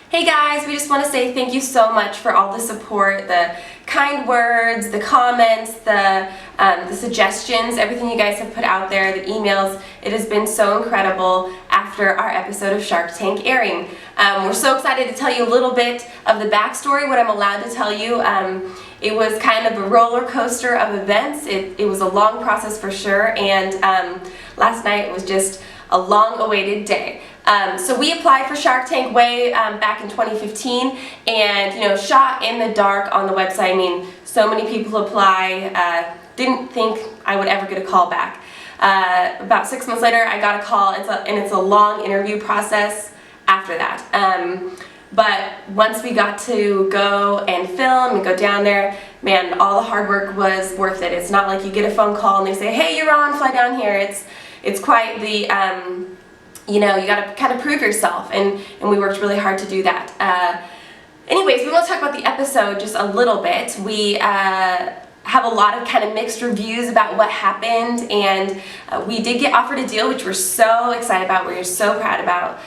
Hey guys, we just want to say thank you so much for all the support, the kind words, the comments, the suggestions, everything you guys have put out there, the emails. It has been so incredible after our episode of Shark Tank airing. We're so excited to tell you a little bit of the backstory, what I'm allowed to tell you. It was kind of a roller coaster of events. It was a long process for sure, and last night was just a long-awaited day. So we applied for Shark Tank way back in 2015, and shot in the dark on the website. I mean, so many people apply. Didn't think I would ever get a call back. About 6 months later, I got a call. It's a long interview process after that. But once we got to go and film and go down there, man, all the hard work was worth it. It's not like you get a phone call and they say, "Hey, you're on, fly down here." It's quite the you got to kind of prove yourself, and we worked really hard to do that. Anyways, we want to talk about the episode just a little bit. We have a lot of kind of mixed reviews about what happened, and we did get offered a deal, which we're so excited about, we're so proud about,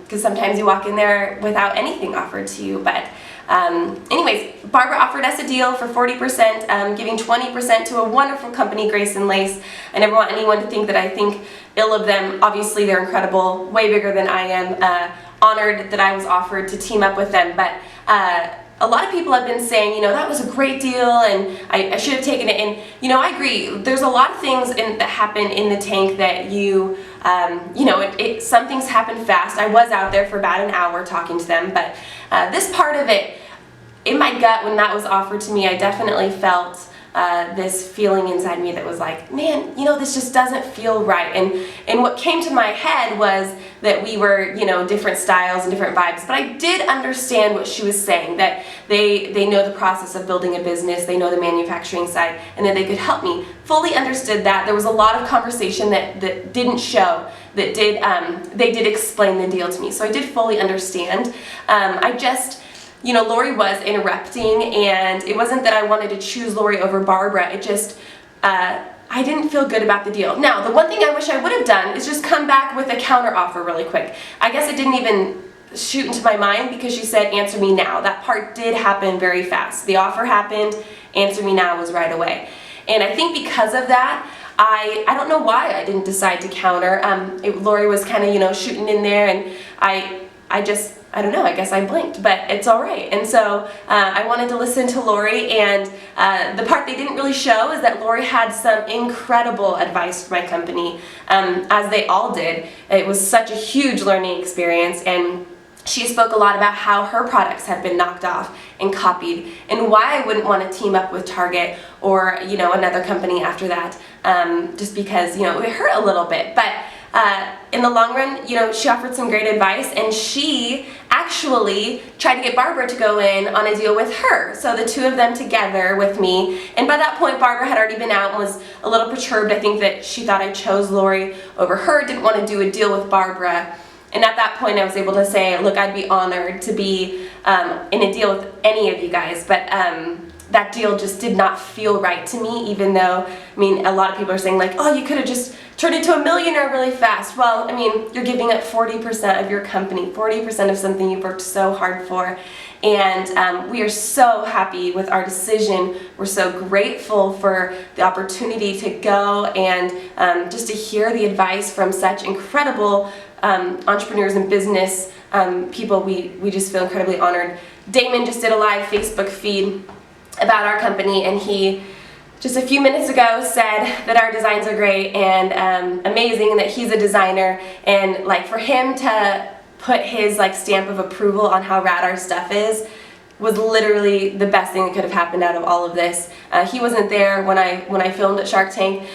because sometimes you walk in there without anything offered to you. But anyways, Barbara offered us a deal for 40%, giving 20% to a wonderful company, Grace and Lace. I never want anyone to think that I think ill of them. Obviously, they're incredible, way bigger than I am. Honored that I was offered to team up with them. But a lot of people have been saying, that was a great deal, and I should have taken it. And I agree. There's a lot of things that happen in the tank that some things happen fast. I was out there for about an hour talking to them, but this part of it, in my gut, when that was offered to me, I definitely felt this feeling inside me that was like, man, this just doesn't feel right. And what came to my head was that we were, different styles and different vibes. But I did understand what she was saying, that they know the process of building a business, they know the manufacturing side, and that they could help me. Fully understood that. There was a lot of conversation that didn't show, that they did explain the deal to me. So I did fully understand. Lori was interrupting, and it wasn't that I wanted to choose Lori over Barbara. It just, I didn't feel good about the deal. Now, the one thing I wish I would have done is just come back with a counter offer really quick. I guess it didn't even shoot into my mind because she said, "Answer me now." That part did happen very fast. The offer happened, "Answer me now" was right away. And I think because of that, I don't know why I didn't decide to counter. Lori was kind of, shooting in there, and I don't know, I guess I blinked, but it's all right. And so I wanted to listen to Lori, and the part they didn't really show is that Lori had some incredible advice for my company, as they all did. It was such a huge learning experience, and she spoke a lot about how her products have been knocked off and copied, and why I wouldn't want to team up with Target or another company after that, just because it hurt a little bit. But in the long run, she offered some great advice, and she actually tried to get Barbara to go in on a deal with her. So the two of them together with me. And by that point, Barbara had already been out and was a little perturbed. I think that she thought I chose Lori over her, didn't want to do a deal with Barbara. And at that point, I was able to say, look, I'd be honored to be in a deal with any of you guys. But that deal just did not feel right to me, even though, a lot of people are saying, like, oh, you could have just turned into a millionaire really fast. Well, you're giving up 40% of your company, 40% of something you've worked so hard for. And we are so happy with our decision. We're so grateful for the opportunity to go and just to hear the advice from such incredible entrepreneurs and business people. We just feel incredibly honored. Damon just did a live Facebook feed about our company, and he just a few minutes ago said that our designs are great and amazing, and that he's a designer, and for him to put his stamp of approval on how rad our stuff is was literally the best thing that could have happened out of all of this. He wasn't there when I filmed at Shark Tank,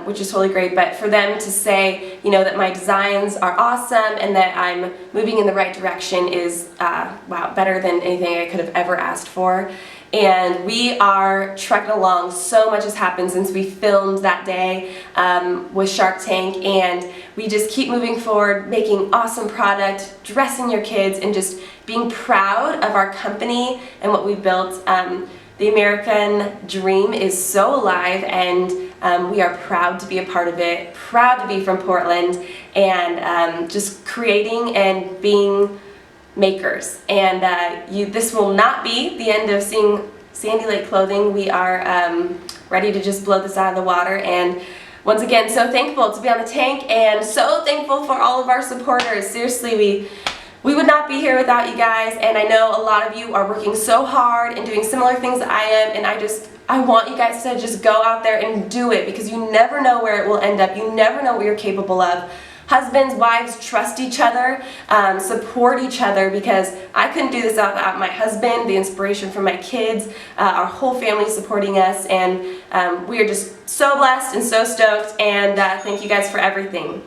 which is totally great, but for them to say, that my designs are awesome and that I'm moving in the right direction is, wow, better than anything I could have ever asked for. And we are trekking along. So much has happened since we filmed that day with Shark Tank, and we just keep moving forward, making awesome product, dressing your kids, and just being proud of our company and what we built. The American dream is so alive, and we are proud to be a part of it, proud to be from Portland, and just creating and being makers. And this will not be the end of seeing SandiLake clothing. We are ready to just blow this out of the water. And once again, so thankful to be on the tank and so thankful for all of our supporters. Seriously, we would not be here without you guys, and I know a lot of you are working so hard and doing similar things that I am, and I want you guys to just go out there and do it, because you never know where it will end up. You never know what you're capable of. Husbands, wives, trust each other, support each other, because I couldn't do this without my husband, the inspiration from my kids, our whole family supporting us, and we are just so blessed and so stoked, and thank you guys for everything.